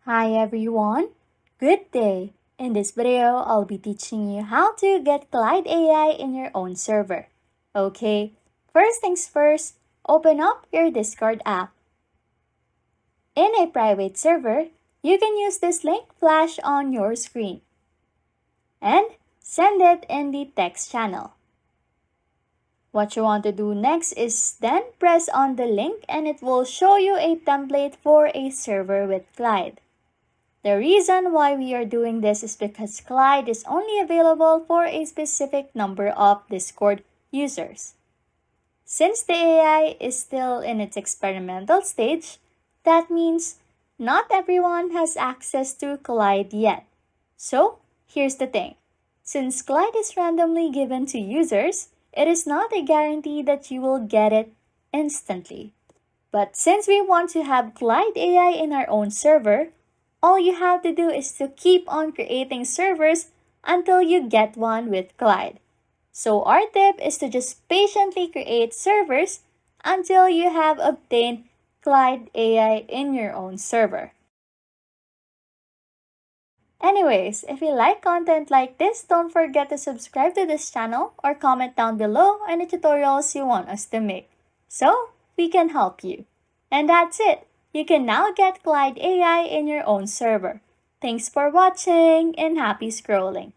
Hi everyone, good day. In this video, I'll be teaching you how to get Clyde AI in your own server. Okay, first things first, open up your Discord app. In a private server, you can use this link flash on your screen and send it in the text channel. What you want to do next is then press on the link and it will show you a template for a server with Clyde. The reason why we are doing this is because Clyde is only available for a specific number of Discord users. Since the AI is still in its experimental stage, that means not everyone has access to Clyde yet. So, here's the thing. Since Clyde is randomly given to users, it is not a guarantee that you will get it instantly. But since we want to have Clyde AI in our own server, all you have to do is to keep on creating servers until you get one with Clyde. So our tip is to just patiently create servers until you have obtained Clyde AI in your own server. Anyways, if you like content like this, don't forget to subscribe to this channel or comment down below any tutorials you want us to make, so we can help you. And that's it! You can now get Clyde AI in your own server. Thanks for watching and happy scrolling!